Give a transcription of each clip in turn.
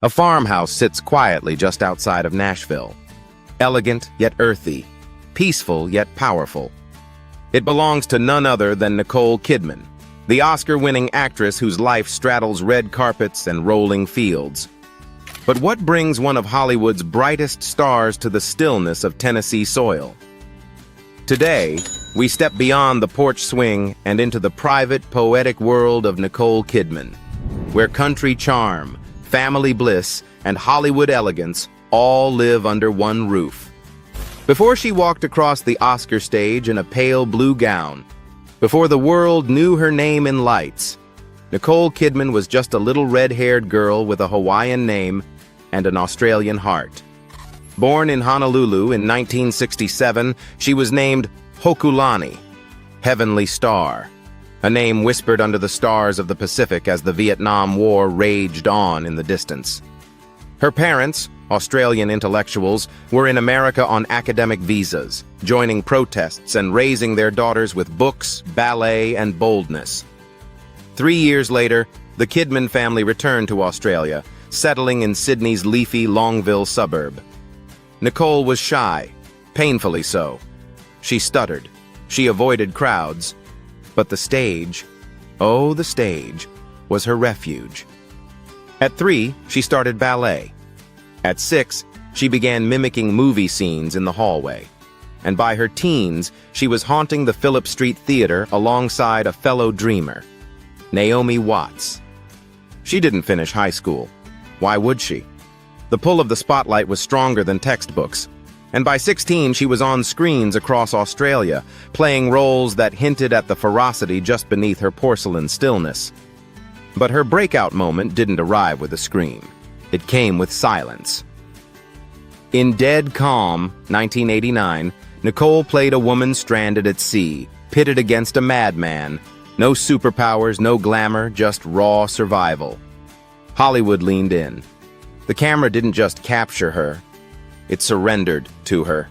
A farmhouse sits quietly just outside of Nashville. Elegant yet earthy, peaceful yet powerful. It belongs to none other than Nicole Kidman, the Oscar-winning actress whose life straddles red carpets and rolling fields. But what brings one of Hollywood's brightest stars to the stillness of Tennessee soil? Today, we step beyond the porch swing and into the private, poetic world of Nicole Kidman, where country charm, family bliss, and Hollywood elegance all live under one roof. Before she walked across the Oscar stage in a pale blue gown, before the world knew her name in lights, Nicole Kidman was just a little red-haired girl with a Hawaiian name and an Australian heart. Born in Honolulu in 1967, she was named Hokulani, Heavenly Star, a name whispered under the stars of the Pacific as the Vietnam War raged on in the distance. Her parents, Australian intellectuals, were in America on academic visas, joining protests and raising their daughters with books, ballet, and boldness. 3 years later, the Kidman family returned to Australia, settling in Sydney's leafy Longville suburb. Nicole was shy, painfully so. She stuttered. She avoided crowds. But the stage, oh, the stage, was her refuge. At 3, she started ballet. At 6, she began mimicking movie scenes in the hallway. And by her teens, she was haunting the Phillip Street Theater alongside a fellow dreamer, Naomi Watts. She didn't finish high school. Why would she? The pull of the spotlight was stronger than textbooks. And by 16, she was on screens across Australia, playing roles that hinted at the ferocity just beneath her porcelain stillness. But her breakout moment didn't arrive with a scream. It came with silence. In Dead Calm, 1989, Nicole played a woman stranded at sea, pitted against a madman. No superpowers, no glamour, just raw survival. Hollywood leaned in. The camera didn't just capture her, it surrendered to her.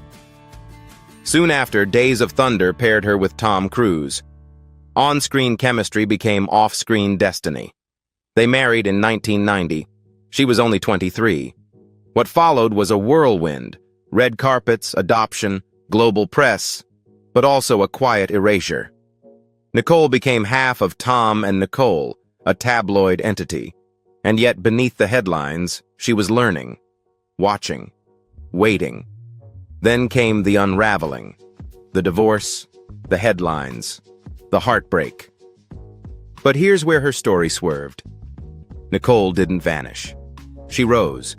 Soon after, Days of Thunder paired her with Tom Cruise. On-screen chemistry became off-screen destiny. They married in 1990. She was only 23. What followed was a whirlwind: red carpets, adoption, global press, but also a quiet erasure. Nicole became half of Tom and Nicole, a tabloid entity. And yet beneath the headlines, she was learning, watching, waiting. Then came the unraveling, the divorce, the headlines, the heartbreak. But here's where her story swerved. Nicole didn't vanish. She rose.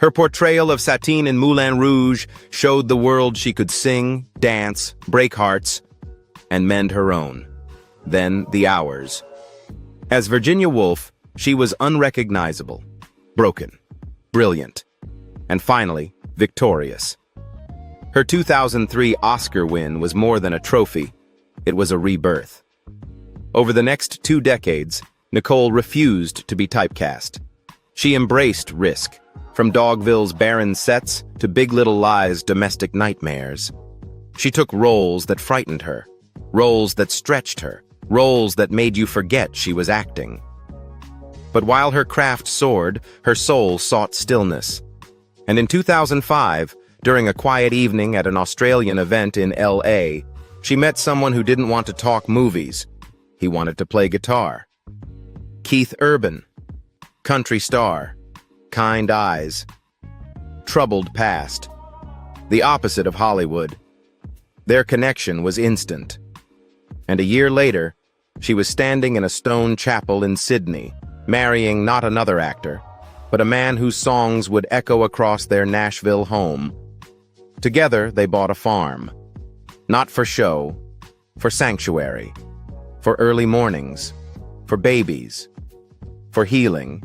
Her portrayal of Satine in Moulin Rouge showed the world she could sing, dance, break hearts, and mend her own. Then the hours. As Virginia Woolf, she was unrecognizable, broken, brilliant, and finally, victorious. Her 2003 Oscar win was more than a trophy. It was a rebirth. Over the next 2 decades, Nicole refused to be typecast. She embraced risk, from Dogville's barren sets to Big Little Lies' domestic nightmares. She took roles that frightened her, roles that stretched her, roles that made you forget she was acting. But while her craft soared, her soul sought stillness. And in 2005, during a quiet evening at an Australian event in LA, she met someone who didn't want to talk movies. He wanted to play guitar. Keith Urban, country star, kind eyes, troubled past, the opposite of Hollywood. Their connection was instant. And a year later, she was standing in a stone chapel in Sydney, marrying not another actor, but a man whose songs would echo across their Nashville home. Together, they bought a farm. Not for show, for sanctuary, for early mornings, for babies, for healing,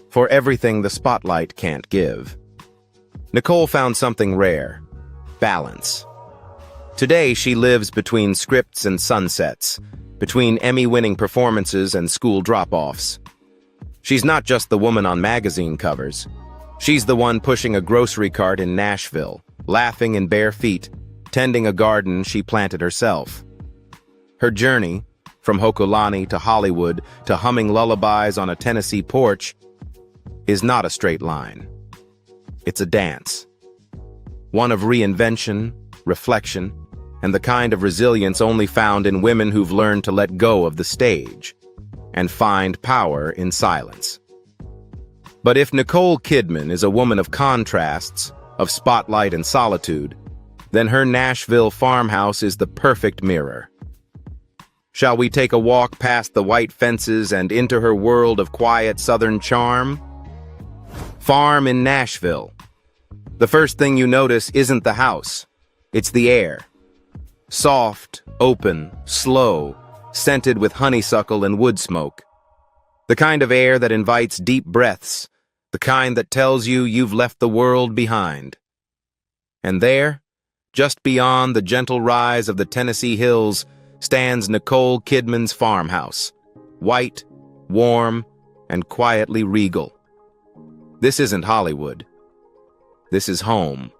for everything the spotlight can't give. Nicole found something rare: balance. Today, she lives between scripts and sunsets, between Emmy-winning performances and school drop-offs. She's not just the woman on magazine covers. She's the one pushing a grocery cart in Nashville, laughing in bare feet, tending a garden she planted herself. Her journey, from Hokulani to Hollywood to humming lullabies on a Tennessee porch, is not a straight line. It's a dance. One of reinvention, reflection, and the kind of resilience only found in women who've learned to let go of the stage and find power in silence. But if Nicole Kidman is a woman of contrasts, of spotlight and solitude, then her Nashville farmhouse is the perfect mirror. Shall we take a walk past the white fences and into her world of quiet southern charm? Farm in Nashville. The first thing you notice isn't the house, it's the air. Soft, open, slow, scented with honeysuckle and wood smoke. The kind of air that invites deep breaths, the kind that tells you you've left the world behind. And there, just beyond the gentle rise of the Tennessee hills, stands Nicole Kidman's farmhouse, white, warm, and quietly regal. This isn't Hollywood. This is home.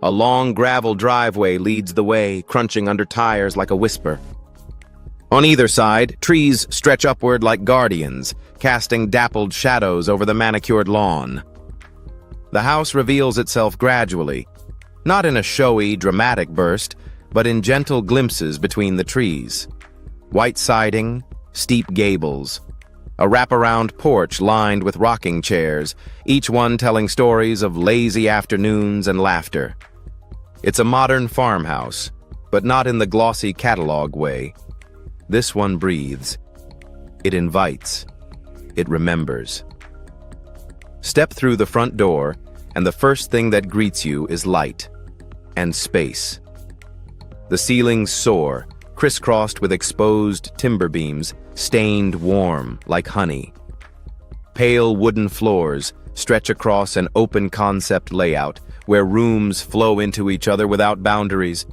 A long gravel driveway leads the way, crunching under tires like a whisper. On either side, trees stretch upward like guardians, casting dappled shadows over the manicured lawn. The house reveals itself gradually, not in a showy, dramatic burst, but in gentle glimpses between the trees. White siding, steep gables, a wraparound porch lined with rocking chairs, each one telling stories of lazy afternoons and laughter. It's a modern farmhouse, but not in the glossy catalog way. This one breathes. It invites. It remembers. Step through the front door, and the first thing that greets you is light and space. The ceilings soar, crisscrossed with exposed timber beams, stained warm like honey. Pale wooden floors stretch across an open-concept layout where rooms flow into each other without boundaries,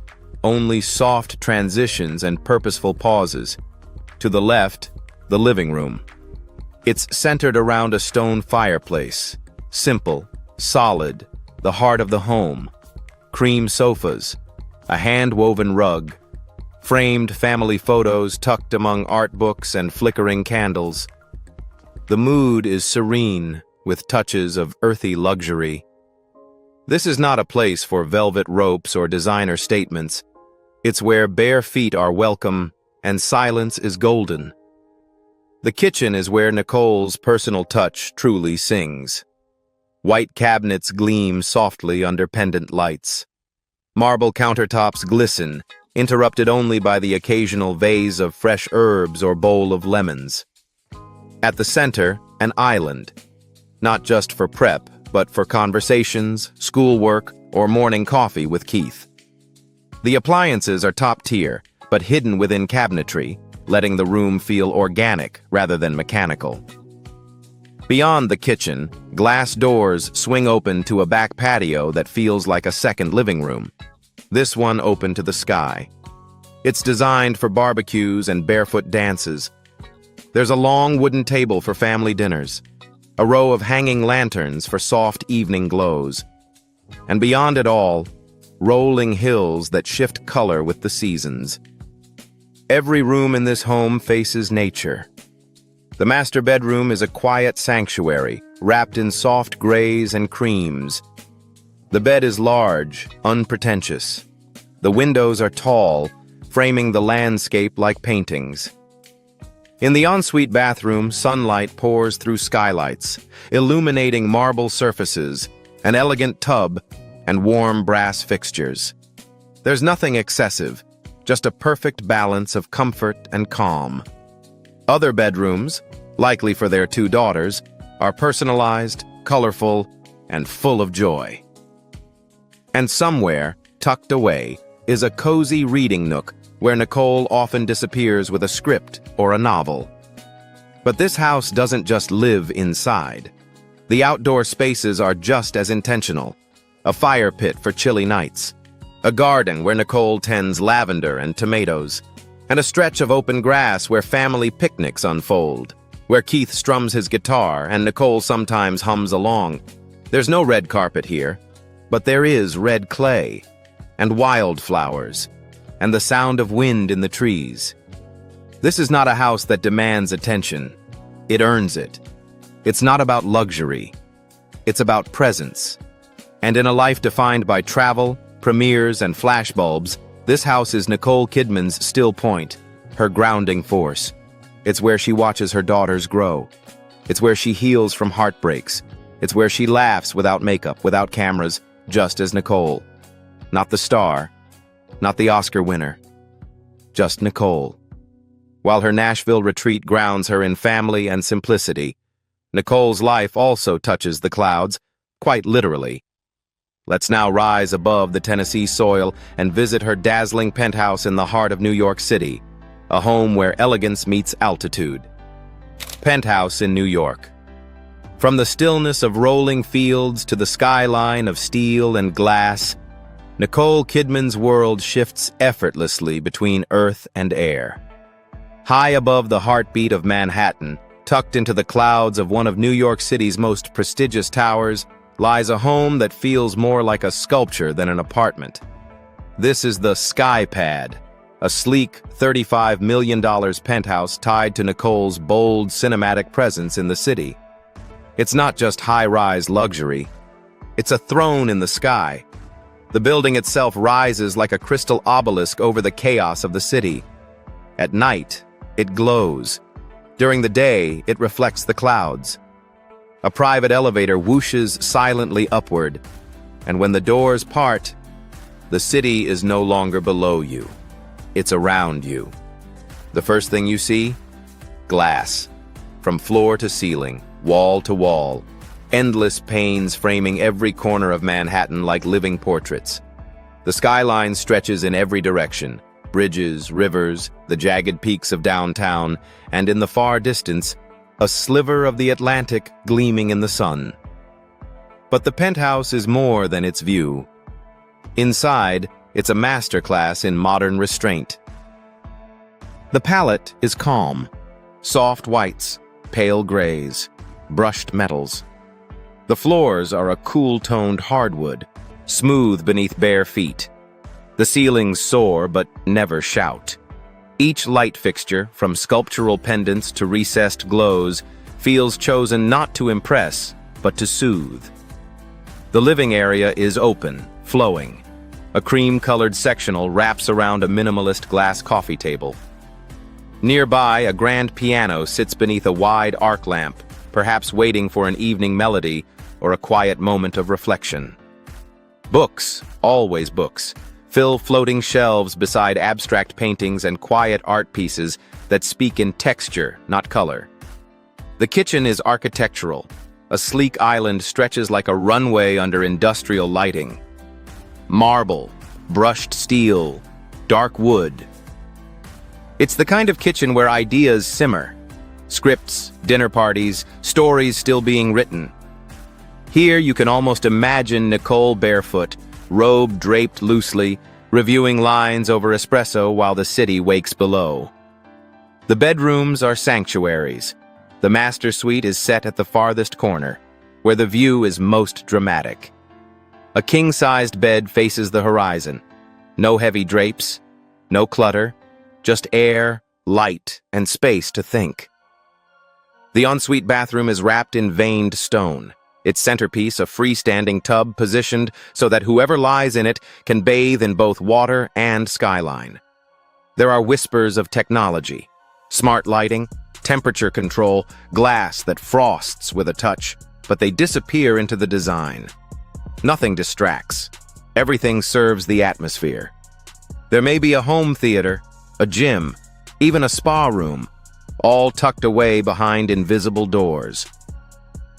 only soft transitions and purposeful pauses. To the left, the living room. It's centered around a stone fireplace, simple, solid, the heart of the home. Cream sofas, a hand-woven rug, framed family photos tucked among art books and flickering candles. The mood is serene, with touches of earthy luxury. This is not a place for velvet ropes or designer statements. It's where bare feet are welcome and silence is golden. The kitchen is where Nicole's personal touch truly sings. White cabinets gleam softly under pendant lights. Marble countertops glisten, interrupted only by the occasional vase of fresh herbs or bowl of lemons. At the center, an island, not just for prep, but for conversations, schoolwork, or morning coffee with Keith. The appliances are top tier, but hidden within cabinetry, letting the room feel organic rather than mechanical. Beyond the kitchen, glass doors swing open to a back patio that feels like a second living room. This one open to the sky. It's designed for barbecues and barefoot dances. There's a long wooden table for family dinners, a row of hanging lanterns for soft evening glows. And beyond it all, rolling hills that shift color with the seasons. Every room in this home faces nature. The master bedroom is a quiet sanctuary, wrapped in soft grays and creams. The bed is large, unpretentious. The windows are tall, framing the landscape like paintings. In the ensuite bathroom, sunlight pours through skylights, illuminating marble surfaces, an elegant tub, and warm brass fixtures. There's nothing excessive, just a perfect balance of comfort and calm. Other bedrooms, likely for their 2 daughters, are personalized, colorful, and full of joy. And somewhere, tucked away, is a cozy reading nook where Nicole often disappears with a script or a novel. But this house doesn't just live inside. The outdoor spaces are just as intentional. A fire pit for chilly nights, a garden where Nicole tends lavender and tomatoes, and a stretch of open grass where family picnics unfold, where Keith strums his guitar and Nicole sometimes hums along. There's no red carpet here, but there is red clay, and wildflowers, and the sound of wind in the trees. This is not a house that demands attention. It earns it. It's not about luxury. It's about presence. And in a life defined by travel, premieres, and flashbulbs, this house is Nicole Kidman's still point, her grounding force. It's where she watches her daughters grow. It's where she heals from heartbreaks. It's where she laughs without makeup, without cameras, just as Nicole. Not the star, not the Oscar winner, just Nicole. While her Nashville retreat grounds her in family and simplicity, Nicole's life also touches the clouds, quite literally. Let's now rise above the Tennessee soil and visit her dazzling penthouse in the heart of New York City, a home where elegance meets altitude. Penthouse in New York. From the stillness of rolling fields to the skyline of steel and glass, Nicole Kidman's world shifts effortlessly between earth and air. High above the heartbeat of Manhattan, tucked into the clouds of one of New York City's most prestigious towers, lies a home that feels more like a sculpture than an apartment. This is the Sky Pad, a sleek $35 million penthouse tied to Nicole's bold cinematic presence in the city. It's not just high-rise luxury. It's a throne in the sky. The building itself rises like a crystal obelisk over the chaos of the city. At night, it glows. During the day, it reflects the clouds. A private elevator whooshes silently upward, and when the doors part, the city is no longer below you. It's around you. The first thing you see? Glass. From floor to ceiling, wall to wall, endless panes framing every corner of Manhattan like living portraits. The skyline stretches in every direction. Bridges, rivers, the jagged peaks of downtown, and in the far distance, a sliver of the Atlantic gleaming in the sun. But the penthouse is more than its view. Inside, it's a masterclass in modern restraint. The palette is calm. Soft whites, pale grays, brushed metals. The floors are a cool-toned hardwood, smooth beneath bare feet. The ceilings soar but never shout. Each light fixture, from sculptural pendants to recessed glows, feels chosen not to impress, but to soothe. The living area is open, flowing. A cream-colored sectional wraps around a minimalist glass coffee table. Nearby, a grand piano sits beneath a wide arc lamp, perhaps waiting for an evening melody or a quiet moment of reflection. Books, always books, fill floating shelves beside abstract paintings and quiet art pieces that speak in texture, not color. The kitchen is architectural. A sleek island stretches like a runway under industrial lighting. Marble, brushed steel, dark wood. It's the kind of kitchen where ideas simmer. Scripts, dinner parties, stories still being written. Here you can almost imagine Nicole barefoot, robe draped loosely, reviewing lines over espresso while the city wakes below. The bedrooms are sanctuaries. The master suite is set at the farthest corner, where the view is most dramatic. A king-sized bed faces the horizon. No heavy drapes, no clutter, just air, light, and space to think. The ensuite bathroom is wrapped in veined stone. Its centerpiece, a freestanding tub positioned so that whoever lies in it can bathe in both water and skyline. There are whispers of technology, smart lighting, temperature control, glass that frosts with a touch, but they disappear into the design. Nothing distracts. Everything serves the atmosphere. There may be a home theater, a gym, even a spa room, all tucked away behind invisible doors.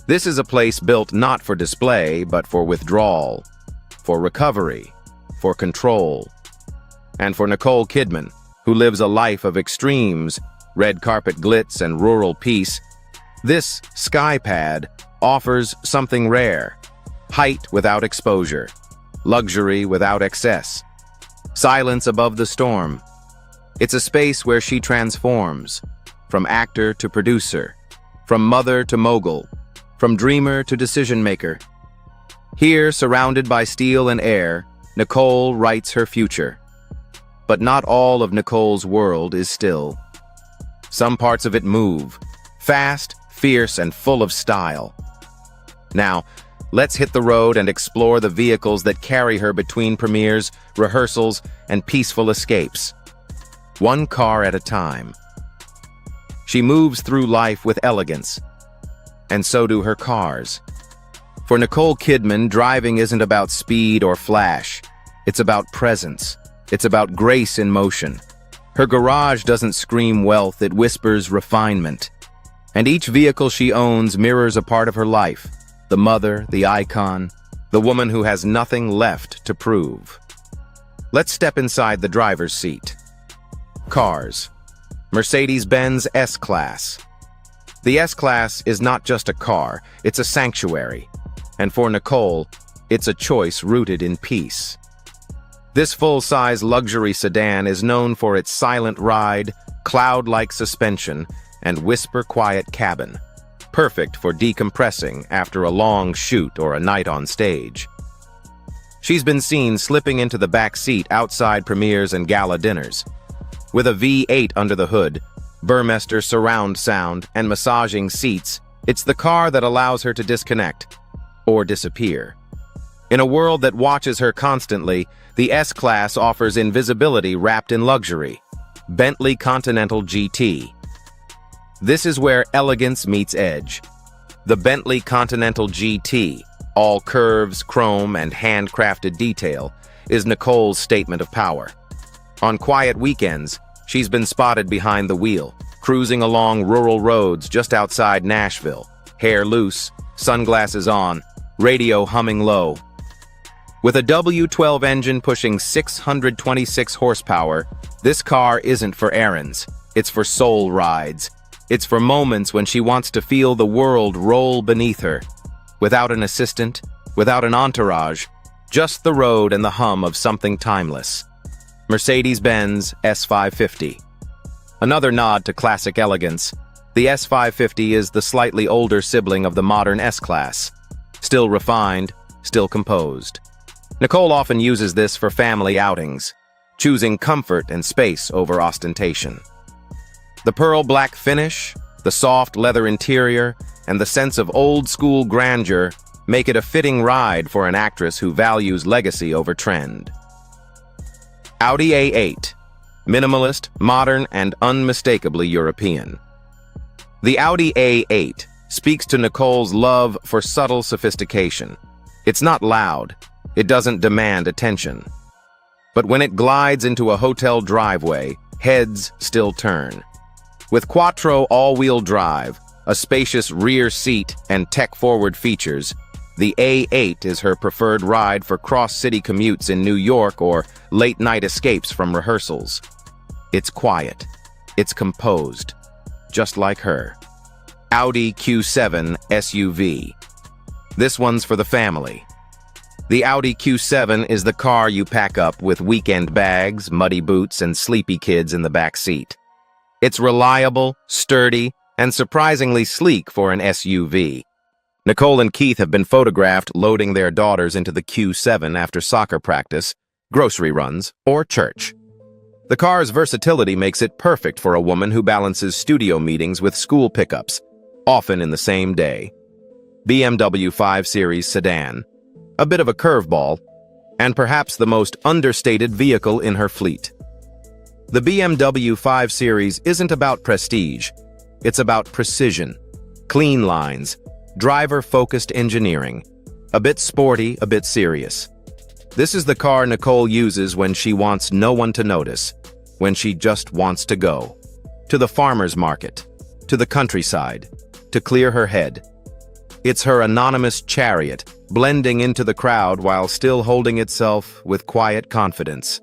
This is a place built not for display, but for withdrawal, for recovery, for control. And for Nicole Kidman, who lives a life of extremes, red carpet glitz and rural peace, this Sky Pad offers something rare: height without exposure, luxury without excess, silence above the storm. It's a space where she transforms, from actor to producer, from mother to mogul, from dreamer to decision-maker. Here, surrounded by steel and air, Nicole writes her future. But not all of Nicole's world is still. Some parts of it move, fast, fierce and full of style. Now, let's hit the road and explore the vehicles that carry her between premieres, rehearsals, and peaceful escapes. One car at a time. She moves through life with elegance, and so do her cars. For Nicole Kidman, driving isn't about speed or flash. It's about presence. It's about grace in motion. Her garage doesn't scream wealth, it whispers refinement. And each vehicle she owns mirrors a part of her life. The mother, the icon, the woman who has nothing left to prove. Let's step inside the driver's seat. Cars. Mercedes-Benz S-Class. The S-Class is not just a car, it's a sanctuary. And for Nicole, it's a choice rooted in peace. This full-size luxury sedan is known for its silent ride, cloud-like suspension, and whisper-quiet cabin. Perfect for decompressing after a long shoot or a night on stage. She's been seen slipping into the back seat outside premieres and gala dinners. With a V8 under the hood, Burmester surround sound, and massaging seats, it's the car that allows her to disconnect or disappear. In a world that watches her constantly, the S-Class offers invisibility wrapped in luxury. Bentley Continental GT. This is where elegance meets edge. The Bentley Continental GT, all curves, chrome, and handcrafted detail, is Nicole's statement of power. On quiet weekends, she's been spotted behind the wheel, cruising along rural roads just outside Nashville, hair loose, sunglasses on, radio humming low. With a W12 engine pushing 626 horsepower, this car isn't for errands, it's for soul rides. It's for moments when she wants to feel the world roll beneath her. Without an assistant, without an entourage, just the road and the hum of something timeless. Mercedes-Benz S550. Another nod to classic elegance, the S550 is the slightly older sibling of the modern S-Class. Still refined, still composed. Nicole often uses this for family outings, choosing comfort and space over ostentation. The pearl black finish, the soft leather interior, and the sense of old-school grandeur make it a fitting ride for an actress who values legacy over trend. Audi A8. Minimalist, modern, and unmistakably European. The Audi A8 speaks to Nicole's love for subtle sophistication. It's not loud. It doesn't demand attention. But when it glides into a hotel driveway, heads still turn. With Quattro all-wheel drive, a spacious rear seat, and tech-forward features, the A8 is her preferred ride for cross-city commutes in New York or late-night escapes from rehearsals. It's quiet. It's composed. Just like her. Audi Q7 SUV. This one's for the family. The Audi Q7 is the car you pack up with weekend bags, muddy boots, and sleepy kids in the back seat. It's reliable, sturdy, and surprisingly sleek for an SUV. Nicole and Keith have been photographed loading their daughters into the Q7 after soccer practice, grocery runs, or church. The car's versatility makes it perfect for a woman who balances studio meetings with school pickups, often in the same day. BMW 5 Series sedan. A bit of a curveball, and perhaps the most understated vehicle in her fleet. The BMW 5 Series isn't about prestige, it's about precision, clean lines, driver-focused engineering, a bit sporty, a bit serious. This is the car Nicole uses when she wants no one to notice, when she just wants to go. To the farmer's market, to the countryside, to clear her head. It's her anonymous chariot, blending into the crowd while still holding itself with quiet confidence.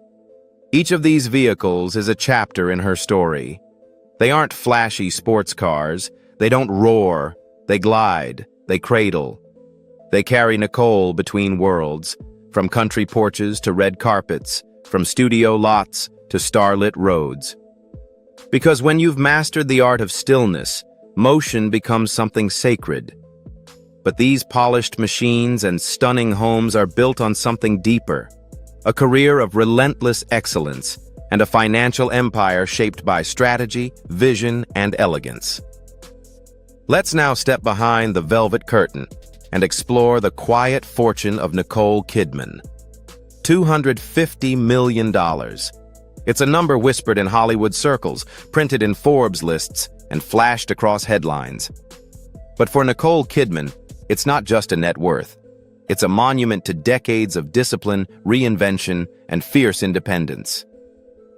Each of these vehicles is a chapter in her story. They aren't flashy sports cars, they don't roar, they glide, they cradle. They carry Nicole between worlds, from country porches to red carpets, from studio lots to starlit roads. Because when you've mastered the art of stillness, motion becomes something sacred. But these polished machines and stunning homes are built on something deeper, a career of relentless excellence and a financial empire shaped by strategy, vision, and elegance. Let's now step behind the velvet curtain and explore the quiet fortune of Nicole Kidman. $250 million. It's a number whispered in Hollywood circles, printed in Forbes lists, and flashed across headlines. But for Nicole Kidman, it's not just a net worth. It's a monument to decades of discipline, reinvention, and fierce independence.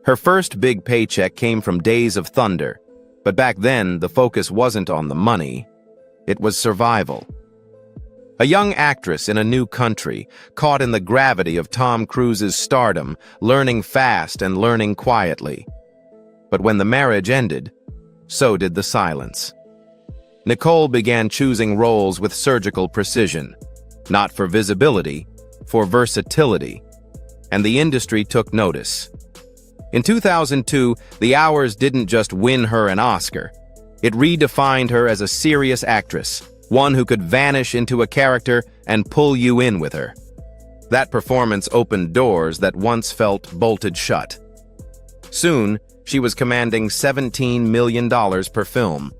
Her first big paycheck came from Days of Thunder, but back then the focus wasn't on the money, it was survival. A young actress in a new country, caught in the gravity of Tom Cruise's stardom, learning fast and learning quietly. But when the marriage ended, so did the silence. Nicole began choosing roles with surgical precision, not for visibility, for versatility, and the industry took notice. In 2002, The Hours didn't just win her an Oscar. It redefined her as a serious actress, one who could vanish into a character and pull you in with her. That performance opened doors that once felt bolted shut. Soon, she was commanding $17 million per film.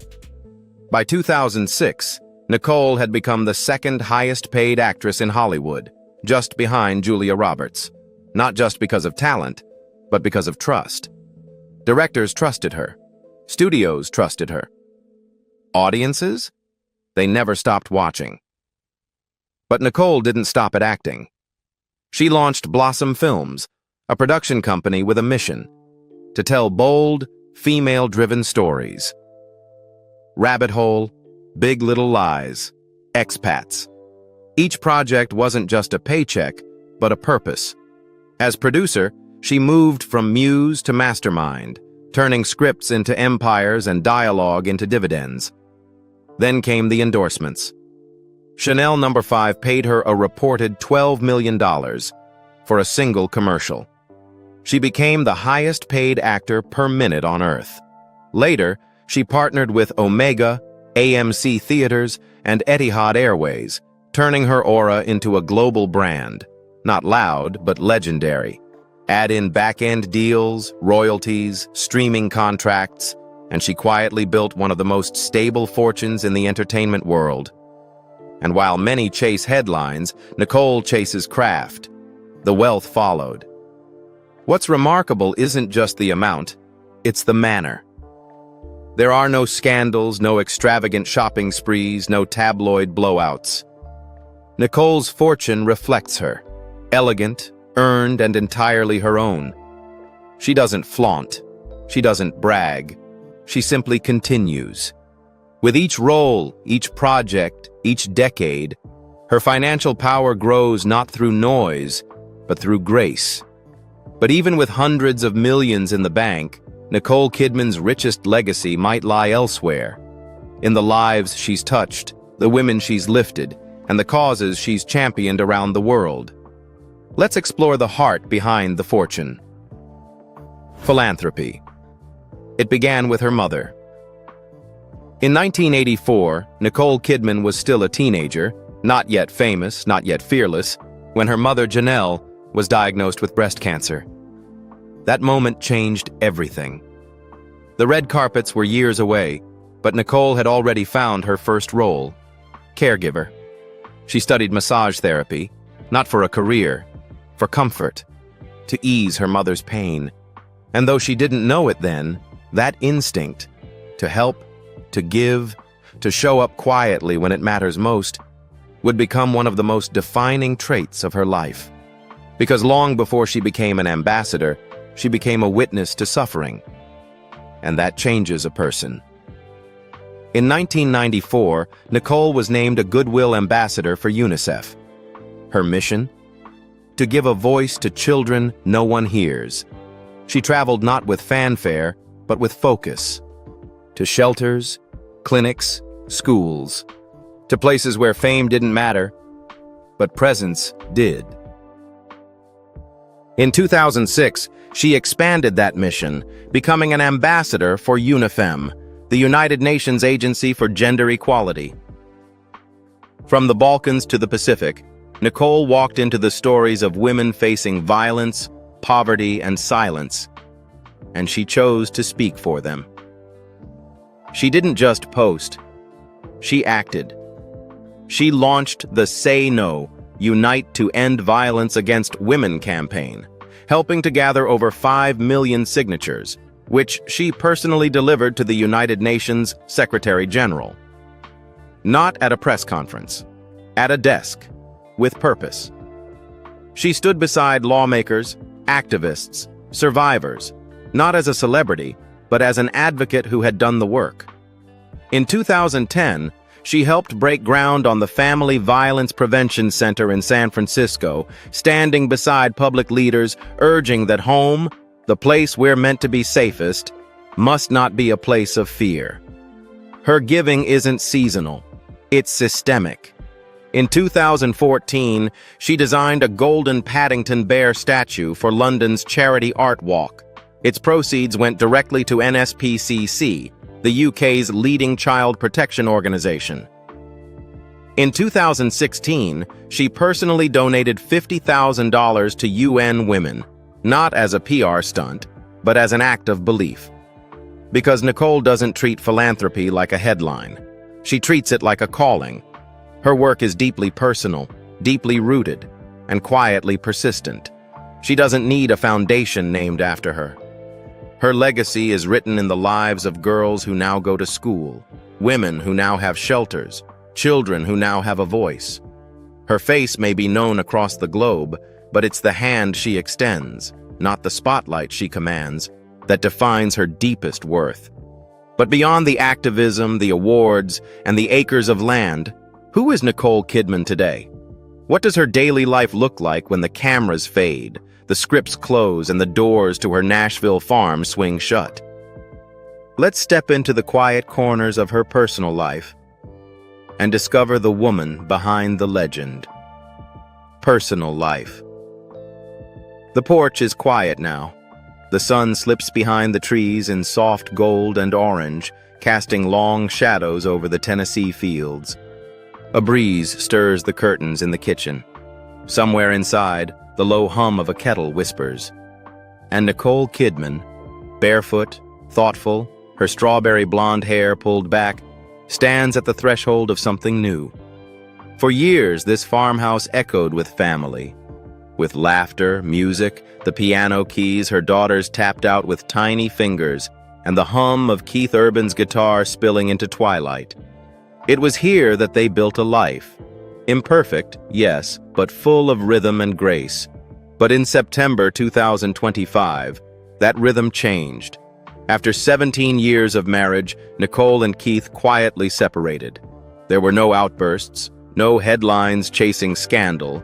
By 2006, Nicole had become the second highest-paid actress in Hollywood, just behind Julia Roberts. Not just because of talent, but because of trust. Directors trusted her. Studios trusted her. Audiences? They never stopped watching. But Nicole didn't stop at acting. She launched Blossom Films, a production company with a mission: to tell bold, female-driven stories. Rabbit Hole, Big Little Lies, Expats. Each project wasn't just a paycheck, but a purpose. As producer, she moved from muse to mastermind, turning scripts into empires and dialogue into dividends. Then came the endorsements. Chanel No. 5 paid her a reported $12 million for a single commercial. She became the highest-paid actor per minute on Earth. Later, she partnered with Omega, AMC Theaters, and Etihad Airways, turning her aura into a global brand. Not loud, but legendary. Add in back-end deals, royalties, streaming contracts, and she quietly built one of the most stable fortunes in the entertainment world. And while many chase headlines, Nicole chases craft. The wealth followed. What's remarkable isn't just the amount, it's the manner. There are no scandals, no extravagant shopping sprees, no tabloid blowouts. Nicole's fortune reflects her. Elegant, earned, and entirely her own. She doesn't flaunt. She doesn't brag. She simply continues. With each role, each project, each decade, her financial power grows not through noise, but through grace. But even with hundreds of millions in the bank, Nicole Kidman's richest legacy might lie elsewhere. In the lives she's touched, the women she's lifted, and the causes she's championed around the world. Let's explore the heart behind the fortune. Philanthropy. It began with her mother. In 1984, Nicole Kidman was still a teenager, not yet famous, not yet fearless, when her mother, Janelle, was diagnosed with breast cancer. That moment changed everything. The red carpets were years away, but Nicole had already found her first role: caregiver. She studied massage therapy, not for a career, for comfort, to ease her mother's pain. And though she didn't know it then, that instinct, to help, to give, to show up quietly when it matters most, would become one of the most defining traits of her life. Because long before she became an ambassador, she became a witness to suffering. And that changes a person. In 1994, Nicole was named a Goodwill Ambassador for UNICEF. Her mission? To give a voice to children no one hears. She traveled not with fanfare, but with focus. To shelters, clinics, schools. To places where fame didn't matter, but presence did. In 2006, she expanded that mission, becoming an ambassador for UNIFEM, the United Nations Agency for Gender Equality. From the Balkans to the Pacific, Nicole walked into the stories of women facing violence, poverty, and silence, and she chose to speak for them. She didn't just post, She acted. She launched the Say No, Unite to End Violence Against Women campaign, helping to gather over 5 million signatures, which she personally delivered to the United Nations Secretary General. Not at a press conference, at a desk, with purpose. She stood beside lawmakers, activists, survivors, not as a celebrity, but as an advocate who had done the work. In 2010, she helped break ground on the Family Violence Prevention Center in San Francisco, standing beside public leaders, urging that home, the place we're meant to be safest, must not be a place of fear. Her giving isn't seasonal, it's systemic. In 2014, she designed a golden Paddington Bear statue for London's Charity Art Walk. Its proceeds went directly to NSPCC, the UK's leading child protection organization. In 2016, she personally donated $50,000 to UN Women, not as a PR stunt, but as an act of belief. Because Nicole doesn't treat philanthropy like a headline. She treats it like a calling. Her work is deeply personal, deeply rooted, and quietly persistent. She doesn't need a foundation named after her. Her legacy is written in the lives of girls who now go to school, women who now have shelters, children who now have a voice. Her face may be known across the globe, but it's the hand she extends, not the spotlight she commands, that defines her deepest worth. But beyond the activism, the awards, and the acres of land, who is Nicole Kidman today? What does her daily life look like when the cameras fade, the scripts close, and the doors to her Nashville farm swing shut? Let's step into the quiet corners of her personal life and discover the woman behind the legend. Personal life. The porch is quiet now. The sun slips behind the trees in soft gold and orange, casting long shadows over the Tennessee fields. A breeze stirs the curtains in the kitchen. Somewhere inside, the low hum of a kettle whispers. And Nicole Kidman, barefoot, thoughtful, her strawberry blonde hair pulled back, stands at the threshold of something new. For years, this farmhouse echoed with family. With laughter, music, the piano keys her daughters tapped out with tiny fingers, and the hum of Keith Urban's guitar spilling into twilight. It was here that they built a life. Imperfect, yes, but full of rhythm and grace. But in September 2025, that rhythm changed. After 17 years of marriage, Nicole and Keith quietly separated. There were no outbursts, no headlines chasing scandal,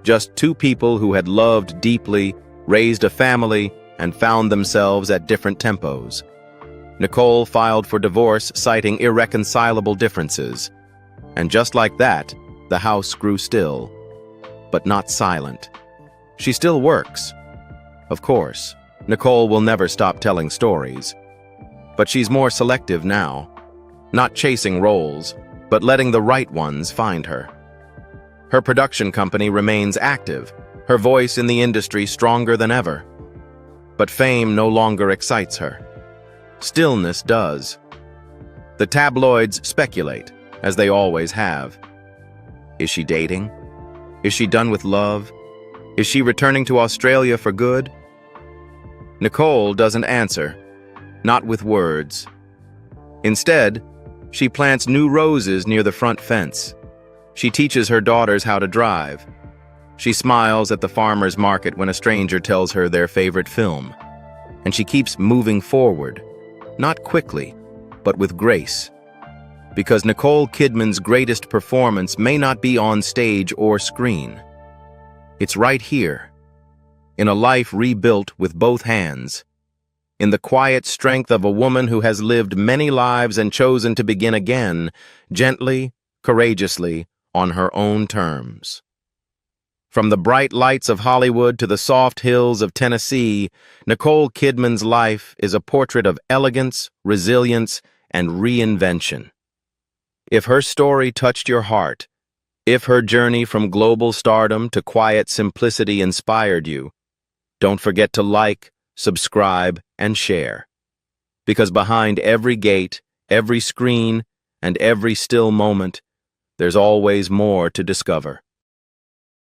just two people who had loved deeply, raised a family, and found themselves at different tempos. Nicole filed for divorce, citing irreconcilable differences. And just like that, the house grew still, but not silent. She still works. Of course, Nicole will never stop telling stories. But she's more selective now, not chasing roles, but letting the right ones find her. Her production company remains active, her voice in the industry stronger than ever. But fame no longer excites her. Stillness does. The tabloids speculate, as they always have. Is she dating? Is she done with love? Is she returning to Australia for good? Nicole doesn't answer, not with words. Instead, she plants new roses near the front fence. She teaches her daughters how to drive. She smiles at the farmer's market when a stranger tells her their favorite film. And she keeps moving forward, not quickly, but with grace. Because Nicole Kidman's greatest performance may not be on stage or screen. It's right here, in a life rebuilt with both hands, in the quiet strength of a woman who has lived many lives and chosen to begin again, gently, courageously, on her own terms. From the bright lights of Hollywood to the soft hills of Tennessee, Nicole Kidman's life is a portrait of elegance, resilience, and reinvention. If her story touched your heart, if her journey from global stardom to quiet simplicity inspired you, don't forget to like, subscribe, and share. Because behind every gate, every screen, and every still moment, there's always more to discover.